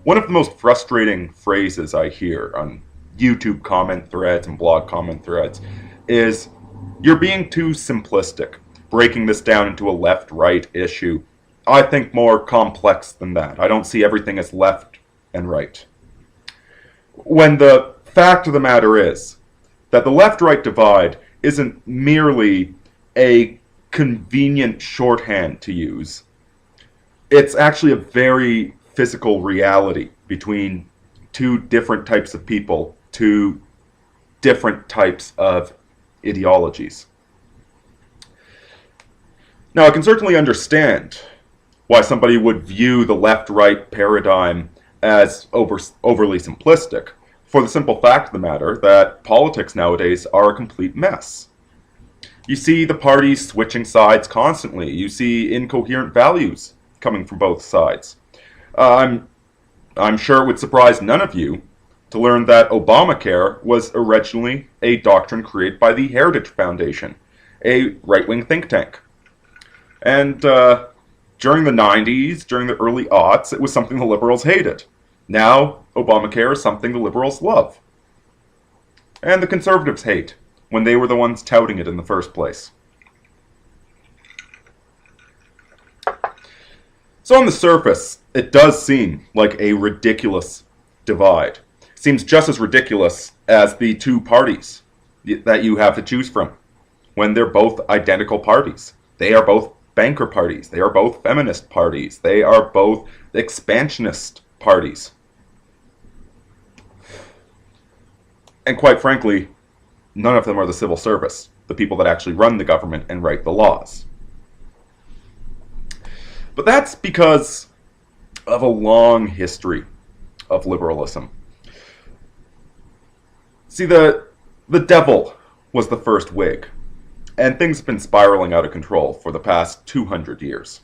One of the most frustrating phrases I hear on YouTube comment threads and blog comment threads is, "You're being too simplistic, breaking this down into a left-right issue. I think more complex than that. I don't see everything as left and right." When the fact of the matter is that the left-right divide isn't merely a convenient shorthand to use. It's actually a very physical reality between two different types of people, two different types of ideologies. Now, I can certainly understand why somebody would view the left-right paradigm as overly simplistic, for the simple fact of the matter that politics nowadays are a complete mess. You see the parties switching sides constantly. You see incoherent values coming from both sides. I'm sure it would surprise none of you to learn that Obamacare was originally a doctrine created by the Heritage Foundation, a right-wing think tank. And during the 90s, during the early aughts, it was something the liberals hated. Now, Obamacare is something the liberals love. And the conservatives hate, when they were the ones touting it in the first place. So on the surface, it does seem like a ridiculous divide. It seems just as ridiculous as the two parties that you have to choose from, when they're both identical parties. They are both banker parties. They are both feminist parties. They are both expansionist parties. And quite frankly, none of them are the civil service, the people that actually run the government and write the laws. But that's because of a long history of liberalism. See, the devil was the first Whig, and things have been spiraling out of control for the past 200 years.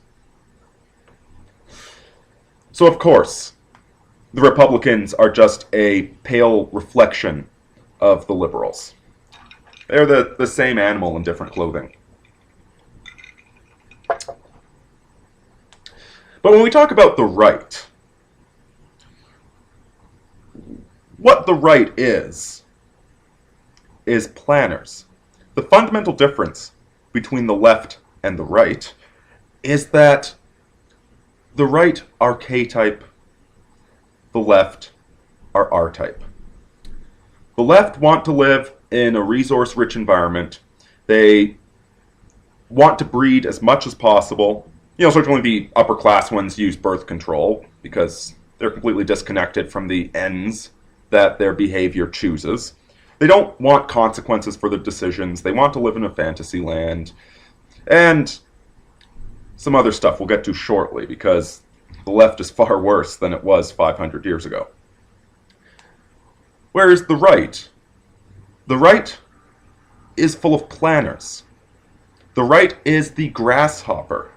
So of course, the Republicans are just a pale reflection of the liberals. They're the same animal in different clothing. But when we talk about the right, what the right is planners. The fundamental difference between the left and the right is that the right are K-type, the left are R-type. The left want to live in a resource-rich environment. They want to breed as much as possible. You know, certainly the upper-class ones use birth control because they're completely disconnected from the ends that their behavior chooses. They don't want consequences for their decisions. They want to live in a fantasy land. And some other stuff we'll get to shortly, because the left is far worse than it was 500 years ago. Whereas the right is full of planners. The right is the grasshopper.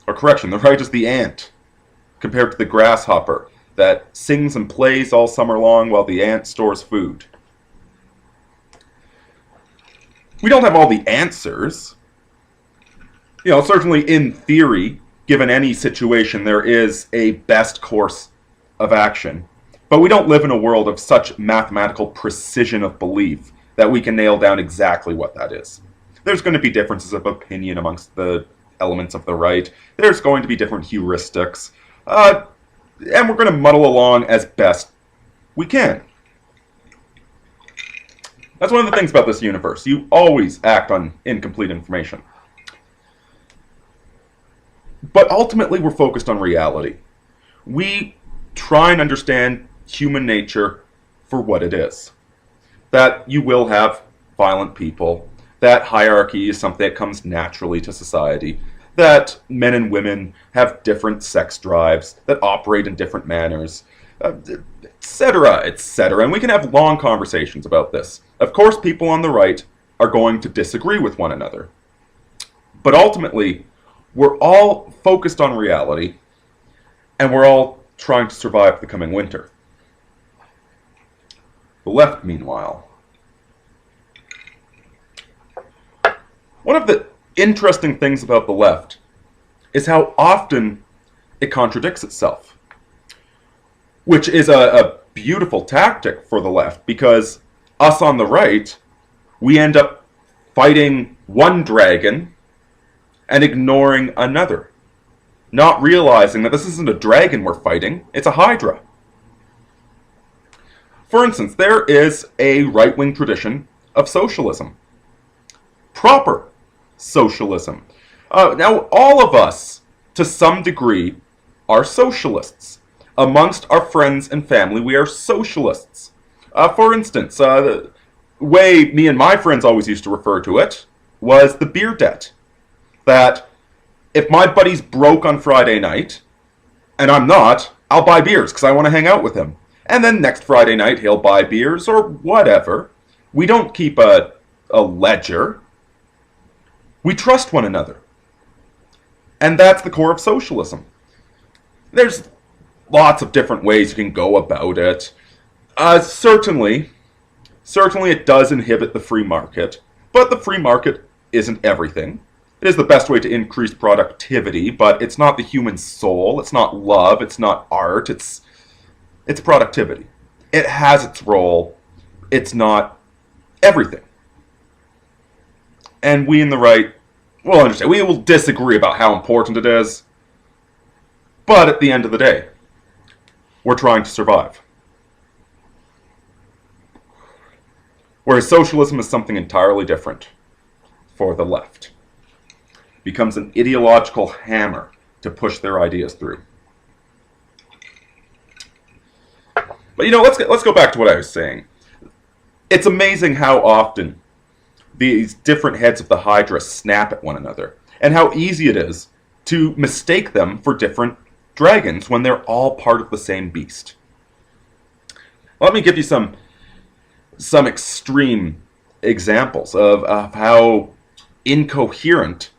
Or correction, the right is the ant, compared to the grasshopper that sings and plays all summer long while the ant stores food. We don't have all the answers. You know, certainly in theory, given any situation, there is a best course of action. But we don't live in a world of such mathematical precision of belief that we can nail down exactly what that is. There's going to be differences of opinion amongst the elements of the right. There's going to be different heuristics. And we're going to muddle along as best we can. That's one of the things about this universe. You always act on incomplete information. But ultimately, we're focused on reality. We try and understand human nature for what it is. That you will have violent people, that hierarchy is something that comes naturally to society, that men and women have different sex drives, that operate in different manners, etc., etc. And we can have long conversations about this. Of course, people on the right are going to disagree with one another. But ultimately, we're all focused on reality, and we're all trying to survive the coming winter. The left, meanwhile. One of the interesting things about the left is how often it contradicts itself. which is a beautiful tactic for the left, because us on the right, we end up fighting one dragon and ignoring another, not realizing that this isn't a dragon we're fighting, it's a hydra. For instance, there is a right-wing tradition of socialism. Proper socialism. Now, all of us, to some degree, are socialists. Amongst our friends and family, we are socialists. For instance, the way me and my friends always used to refer to it was the beer debt. That if my buddy's broke on Friday night, and I'm not, I'll buy beers because I want to hang out with him. And then next Friday night, he'll buy beers or whatever. We don't keep a ledger. We trust one another. And that's the core of socialism. There's lots of different ways you can go about it. Certainly it does inhibit the free market, but the free market isn't everything. It is the best way to increase productivity, but it's not the human soul, it's not love, it's not art, it's productivity. It has its role, it's not everything. And we in the right will understand. We will disagree about how important it is, but at the end of the day, we're trying to survive. Whereas socialism is something entirely different for the left. It becomes an ideological hammer to push their ideas through. But let's go back to what I was saying. It's amazing how often these different heads of the Hydra snap at one another, and how easy it is to mistake them for different dragons when they're all part of the same beast. Let me give you some extreme examples of how incoherent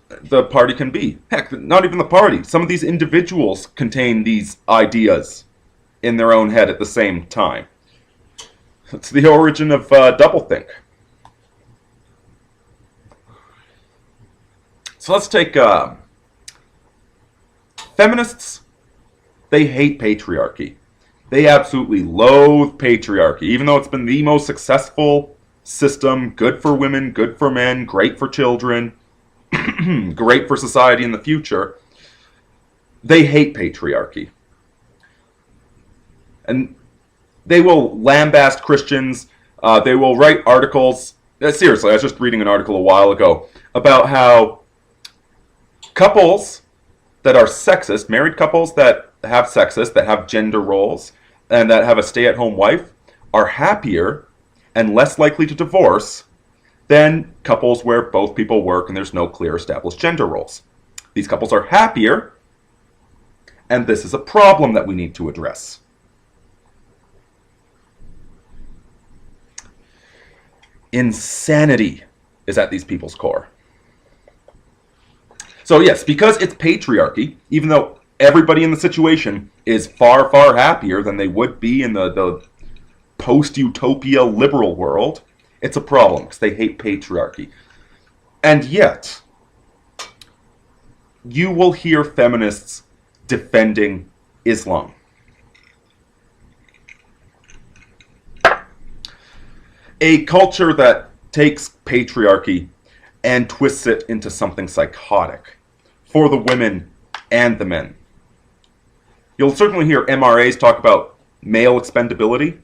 the party can be. Heck, not even the party. Some of these individuals contain these ideas in their own head at the same time. It's the origin of doublethink. So let's take feminists. They hate patriarchy. They absolutely loathe patriarchy, even though it's been the most successful system, good for women, good for men, great for children, great for society in the future. They hate patriarchy. And they will lambaste Christians. They will write articles. Seriously, I was just reading an article a while ago about how couples that are sexist, married couples that have sexist, that have gender roles, and that have a stay-at-home wife, are happier and less likely to divorce than couples where both people work and there's no clear established gender roles. These couples are happier, and this is a problem that we need to address. Insanity is at these people's core. So yes, because it's patriarchy, even though everybody in the situation is far, far happier than they would be in the post-utopia liberal world, it's a problem because they hate patriarchy. And yet, you will hear feminists defending Islam. A culture that takes patriarchy and twists it into something psychotic for the women and the men. You'll certainly hear MRAs talk about male expendability.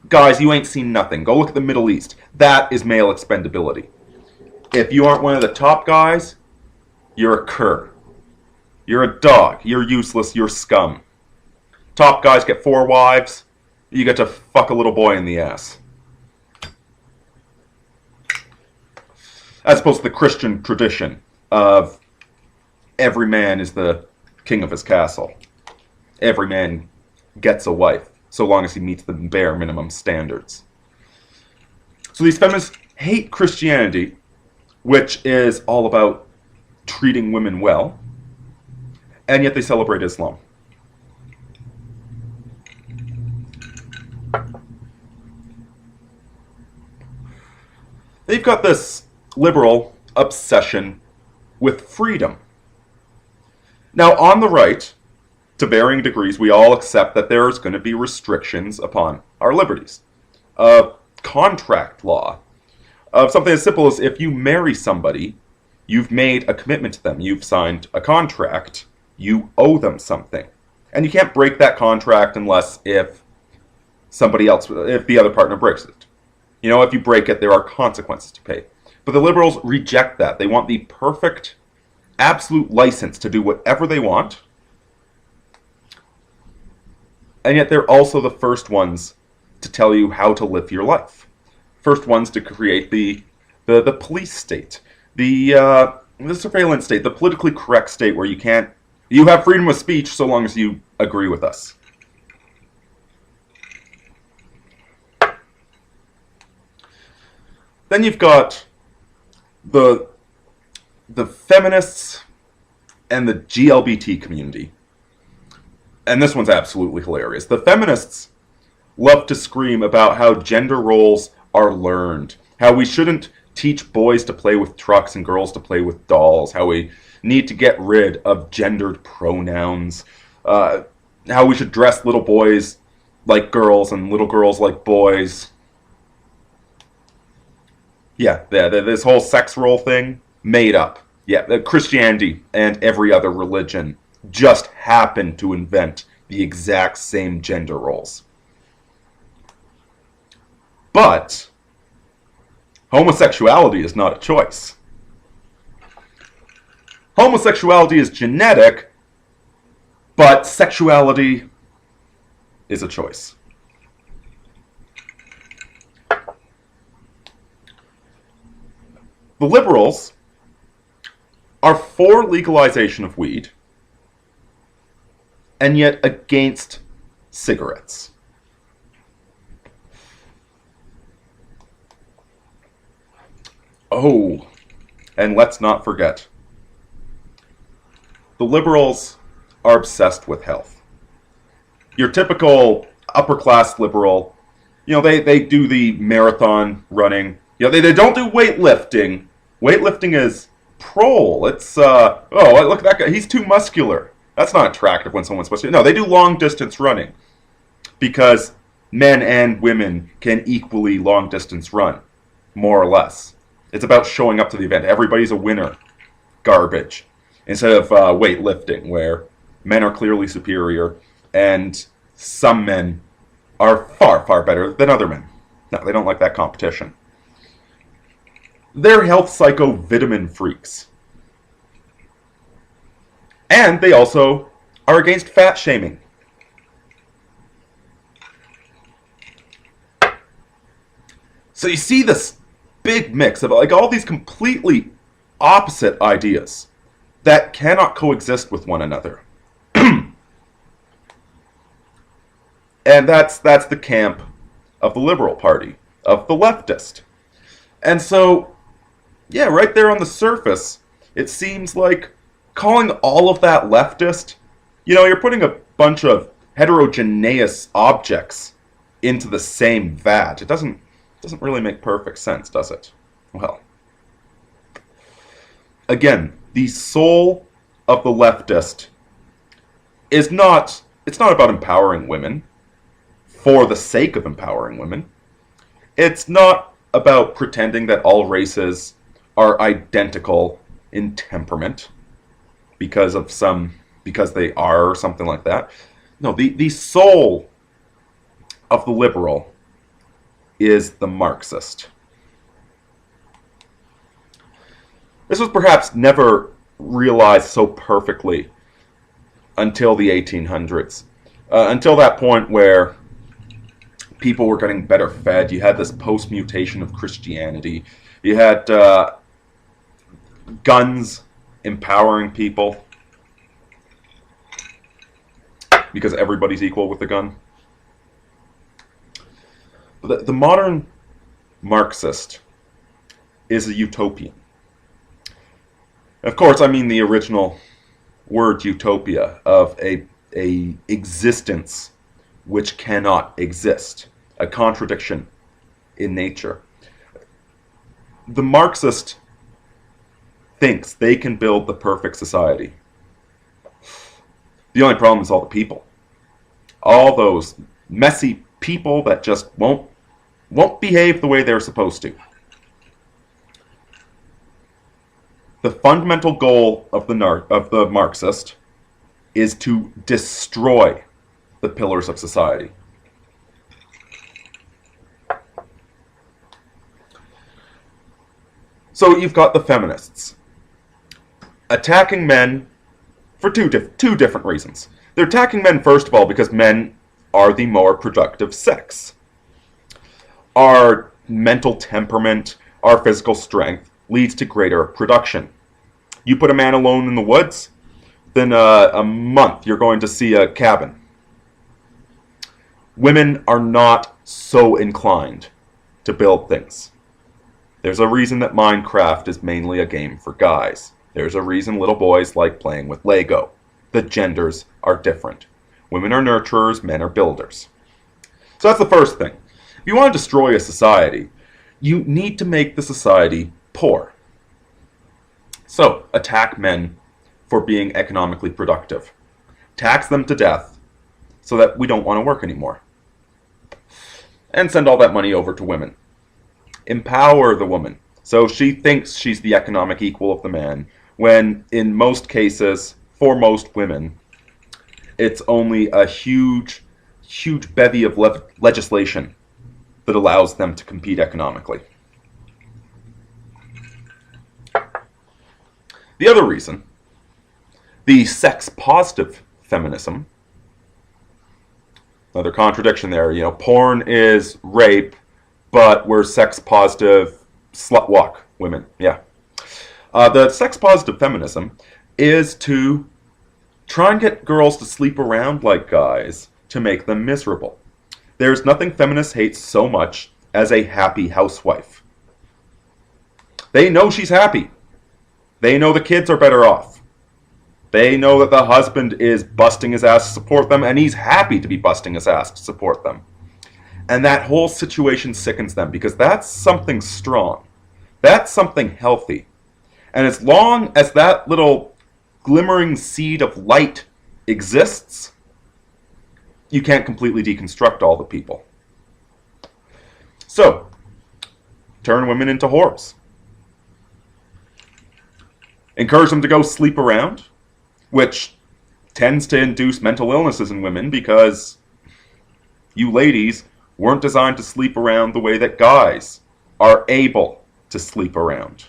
Guys, you ain't seen nothing. Go look at the Middle East. That is male expendability. If you aren't one of the top guys, you're a cur. You're a dog. You're useless. You're scum. Top guys get 4 wives. You get to fuck a little boy in the ass. As opposed to the Christian tradition of every man is the king of his castle. Every man gets a wife, so long as he meets the bare minimum standards. So these feminists hate Christianity, which is all about treating women well, and yet they celebrate Islam. They've got this liberal obsession with freedom. Now, on the right, to varying degrees, we all accept that there's going to be restrictions upon our liberties. Contract law. Something as simple as if you marry somebody, you've made a commitment to them. You've signed a contract. You owe them something. And you can't break that contract unless if the other partner breaks it. You know, if you break it, there are consequences to pay. But the liberals reject that. They want the perfect, absolute license to do whatever they want. And yet they're also the first ones to tell you how to live your life. First ones to create the police state, the surveillance state, the politically correct state where you have freedom of speech so long as you agree with us. Then you've got the feminists and the GLBT community. And this one's absolutely hilarious. The feminists love to scream about how gender roles are learned, how we shouldn't teach boys to play with trucks and girls to play with dolls, how we need to get rid of gendered pronouns, how we should dress little boys like girls and little girls like boys. Yeah, this whole sex role thing, made up. Yeah, Christianity and every other religion just happened to invent the exact same gender roles. But homosexuality is not a choice. Homosexuality is genetic, but sexuality is a choice. The liberals are for legalization of weed, and yet against cigarettes. Oh, and let's not forget, the liberals are obsessed with health. Your typical upper-class liberal, you know, they do the marathon running. You know, they don't do weightlifting. Weightlifting is prole. It's, oh, look at that guy. He's too muscular. That's not attractive when someone's supposed to. No, they do long-distance running because men and women can equally long-distance run, more or less. It's about showing up to the event. Everybody's a winner. Garbage. Instead of weightlifting, where men are clearly superior and some men are far, far better than other men. No, they don't like that competition. They're health psycho vitamin freaks. And they also are against fat shaming. So you see this big mix of like all these completely opposite ideas that cannot coexist with one another. And that's the camp of the Liberal Party, of the leftist. And so, yeah, right there on the surface, it seems like calling all of that leftist, you know, you're putting a bunch of heterogeneous objects into the same vat. It doesn't really make perfect sense, does it? Well, again, the soul of the leftist is not, it's not about empowering women for the sake of empowering women. It's not about pretending that all races are identical in temperament because they are or something like that. No, the soul of the liberal is the Marxist. This was perhaps never realized so perfectly until the 1800s. Until that point where people were getting better fed. You had this post-mutation of Christianity. You had guns empowering people because everybody's equal with the gun. The modern Marxist is a utopian. Of course, I mean the original word utopia, of a existence which cannot exist, a contradiction in nature. The Marxist thinks they can build the perfect society. The only problem is all the people. All those messy people that just won't behave the way they're supposed to. The fundamental goal of the Marxist is to destroy the pillars of society. So you've got the feminists attacking men for two different reasons. They're attacking men, first of all, because men are the more productive sex. Our mental temperament, our physical strength leads to greater production. You put a man alone in the woods, then a month you're going to see a cabin. Women are not so inclined to build things. There's a reason that Minecraft is mainly a game for guys. There's a reason little boys like playing with Lego. The genders are different. Women are nurturers, men are builders. So that's the first thing. If you want to destroy a society, you need to make the society poor. So, attack men for being economically productive. Tax them to death so that we don't want to work anymore. And send all that money over to women. Empower the woman so she thinks she's the economic equal of the man, when in most cases, for most women, it's only a huge bevy of legislation that allows them to compete economically. The other reason, the sex-positive feminism, another contradiction there, porn is rape, but we're sex-positive slut-walk women, yeah. The sex-positive feminism is to try and get girls to sleep around like guys to make them miserable. There's nothing feminists hate so much as a happy housewife. They know she's happy. They know the kids are better off. They know that the husband is busting his ass to support them, and he's happy to be busting his ass to support them. And that whole situation sickens them, because that's something strong. That's something healthy. And as long as that little glimmering seed of light exists, you can't completely deconstruct all the people. So, turn women into whores. Encourage them to go sleep around, which tends to induce mental illnesses in women because you ladies weren't designed to sleep around the way that guys are able to sleep around.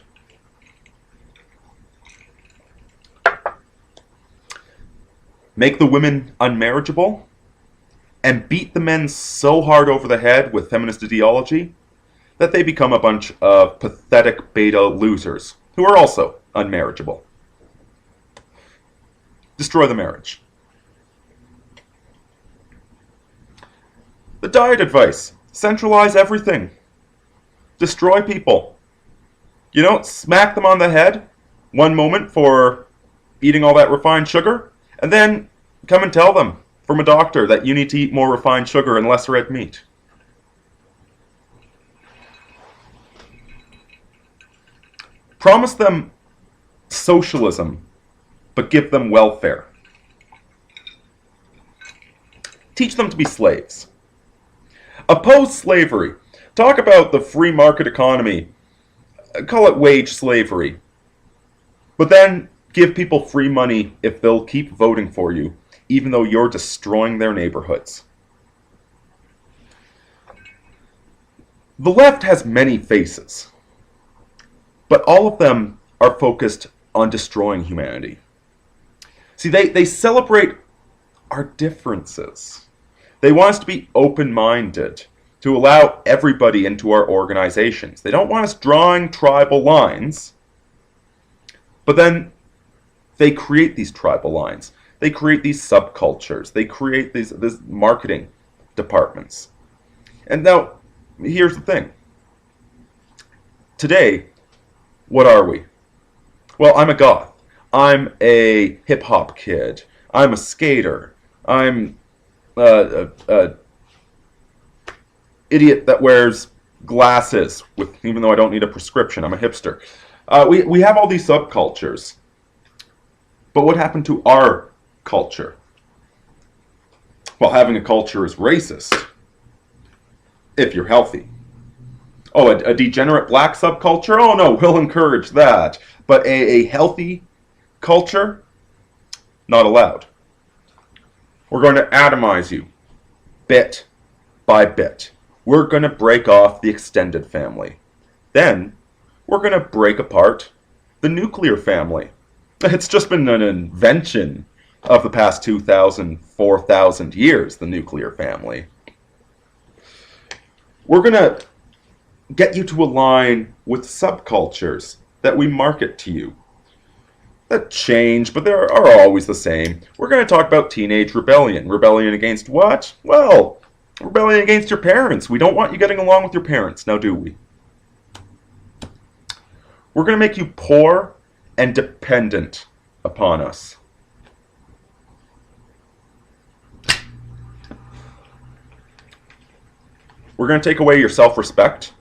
Make the women unmarriageable and beat the men so hard over the head with feminist ideology that they become a bunch of pathetic beta losers who are also unmarriageable. Destroy the marriage. The diet advice. Centralize everything. Destroy people. You don't smack them on the head one moment for eating all that refined sugar, and then come and tell them from a doctor that you need to eat more refined sugar and less red meat. Promise them socialism, but give them welfare. Teach them to be slaves. Oppose slavery. Talk about the free market economy. Call it wage slavery. But then give people free money if they'll keep voting for you, even though you're destroying their neighborhoods. The left has many faces, but all of them are focused on destroying humanity. See, they celebrate our differences. They want us to be open-minded, to allow everybody into our organizations. They don't want us drawing tribal lines, but then they create these tribal lines. They create these subcultures. They create these marketing departments. And now, here's the thing. Today, what are we? Well, I'm a goth. I'm a hip-hop kid. I'm a skater. I'm a idiot that wears glasses, even though I don't need a prescription. I'm a hipster. We have all these subcultures. But what happened to our culture? Well, having a culture is racist if you're healthy. Oh, a degenerate black subculture? Oh no, we'll encourage that. But a healthy culture? Not allowed. We're going to atomize you, bit by bit. We're going to break off the extended family. Then, we're going to break apart the nuclear family. It's just been an invention of the past 2,000, 4,000 years, the nuclear family. We're going to get you to align with subcultures that we market to you. That change, but they are always the same. We're going to talk about teenage rebellion. Rebellion against what? Well, rebellion against your parents. We don't want you getting along with your parents, now do we? We're going to make you poor and dependent upon us. We're going to take away your self-respect.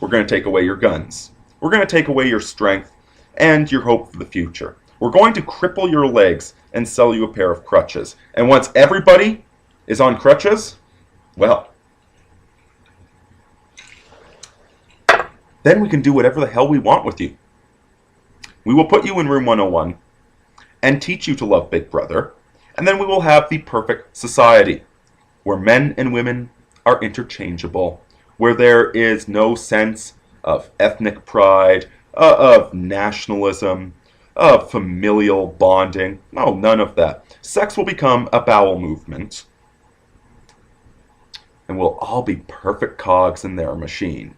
We're going to take away your guns. We're going to take away your strength and your hope for the future. We're going to cripple your legs and sell you a pair of crutches. And once everybody is on crutches, well, then we can do whatever the hell we want with you. We will put you in room 101 and teach you to love Big Brother, and then we will have the perfect society where men and women are interchangeable, where there is no sense of ethnic pride, of nationalism, of familial bonding. No, none of that. Sex will become a bowel movement, and we'll all be perfect cogs in their machine.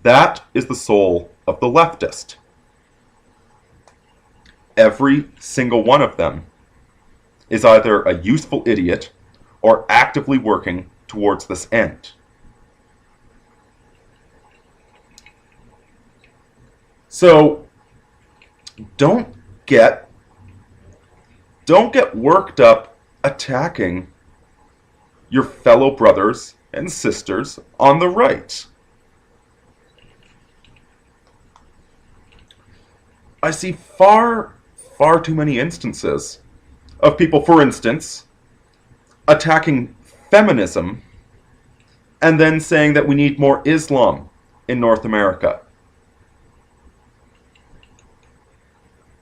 That is the soul of the leftist. Every single one of them is either a useful idiot or actively working towards this end. So don't get worked up attacking your fellow brothers and sisters on the right. I see far too many instances of people, for instance, attacking feminism and then saying that we need more Islam in North America.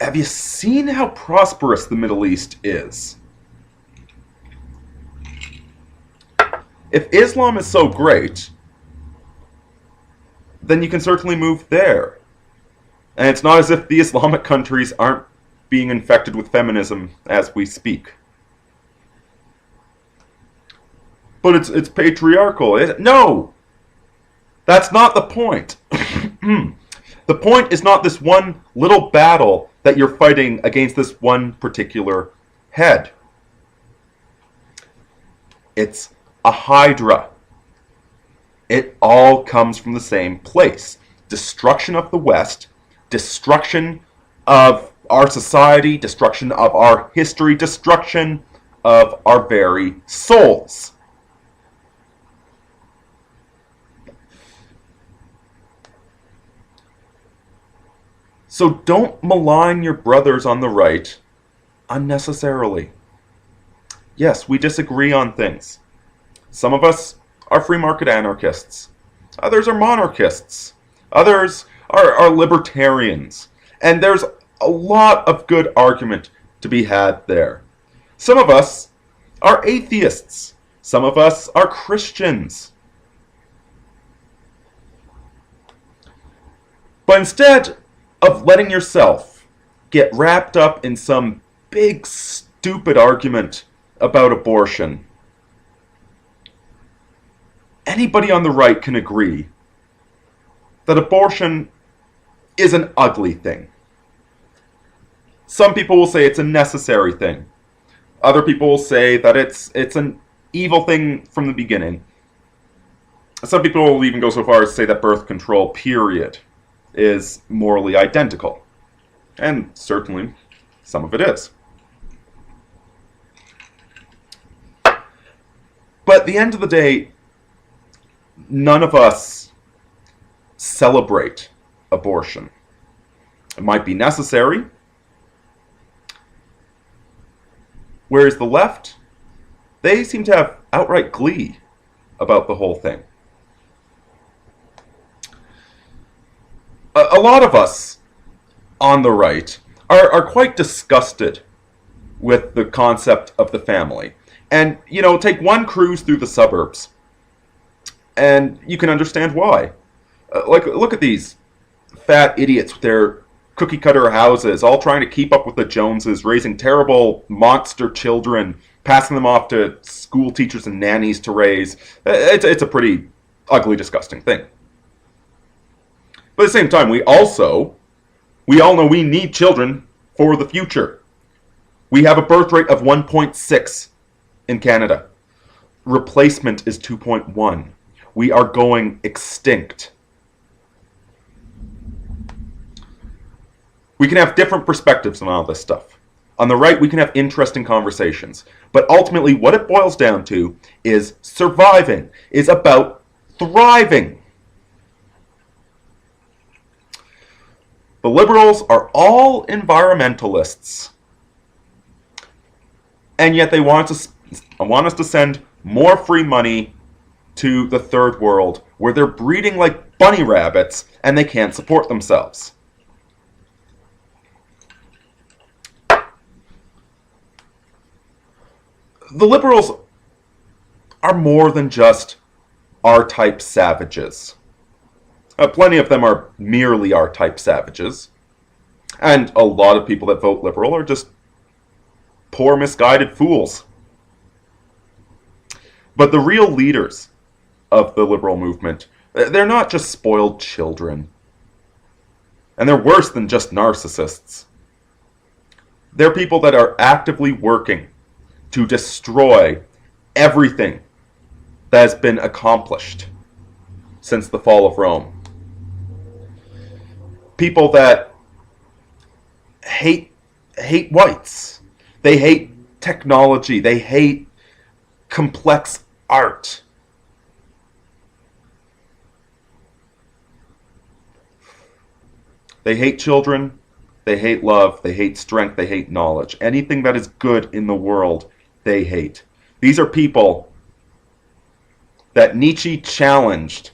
Have you seen how prosperous the Middle East is? If Islam is so great, then you can certainly move there. And it's not as if the Islamic countries aren't being infected with feminism as we speak. But it's patriarchal. No! That's not the point. The point is not this one little battle that you're fighting against this one particular head. It's a hydra. It all comes from the same place. Destruction of the West, destruction of our society, destruction of our history, destruction of our very souls. So don't malign your brothers on the right unnecessarily. Yes, we disagree on things. Some of us are free market anarchists. Others are monarchists. Others are libertarians. And there's a lot of good argument to be had there. Some of us are atheists. Some of us are Christians. But instead of letting yourself get wrapped up in some big, stupid argument about abortion, anybody on the right can agree that abortion is an ugly thing. Some people will say it's a necessary thing. Other people will say that it's an evil thing from the beginning. Some people will even go so far as to say that birth control, period, is morally identical. And certainly, some of it is. But at the end of the day, none of us celebrate abortion. It might be necessary. Whereas the left, they seem to have outright glee about the whole thing. A lot of us on the right are quite disgusted with the concept of the family. And, take one cruise through the suburbs, and you can understand why. Look at these fat idiots with their cookie cutter houses, all trying to keep up with the Joneses, raising terrible monster children, passing them off to school teachers and nannies to raise. It's a pretty ugly, disgusting thing. But at the same time, we all know we need children for the future. We have a birth rate of 1.6 in Canada. Replacement is 2.1. We are going extinct. We can have different perspectives on all this stuff. On the right, we can have interesting conversations. But ultimately, what it boils down to is surviving, is about thriving. The liberals are all environmentalists. And yet they want us to send more free money to the third world, where they're breeding like bunny rabbits and they can't support themselves. The liberals are more than just R-type savages. Plenty of them are merely R-type savages. And a lot of people that vote liberal are just poor, misguided fools. But the real leaders of the liberal movement, they're not just spoiled children. And they're worse than just narcissists. They're people that are actively working to destroy everything that has been accomplished since the fall of Rome. People that hate whites. They hate technology. They hate complex art. They hate children. They hate love. They hate strength. They hate knowledge. Anything that is good in the world, they hate. These are people that Nietzsche challenged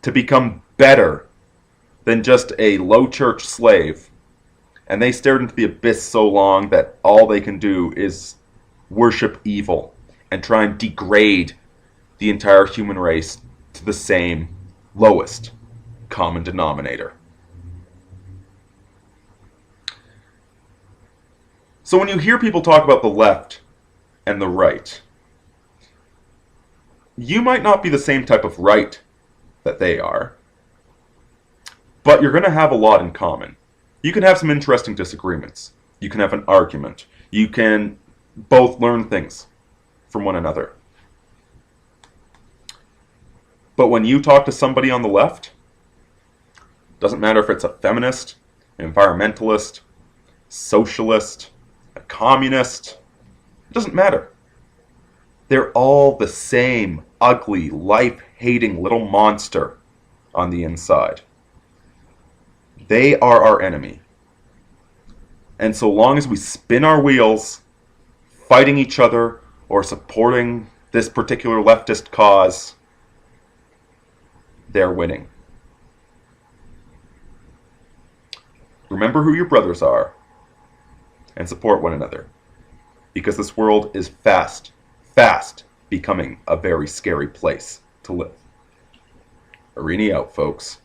to become better than just a low church slave. And they stared into the abyss so long that all they can do is worship evil and try and degrade the entire human race to the same lowest common denominator. So when you hear people talk about the left and the right, you might not be the same type of right that they are, but you're going to have a lot in common. You can have some interesting disagreements. You can have an argument. You can both learn things from one another. But when you talk to somebody on the left, doesn't matter if it's a feminist, an environmentalist, socialist, a communist, it doesn't matter. They're all the same ugly, life-hating little monster on the inside. They are our enemy. And so long as we spin our wheels, fighting each other or supporting this particular leftist cause, they're winning. Remember who your brothers are and support one another, because this world is fast becoming a very scary place to live. Aurini out, folks.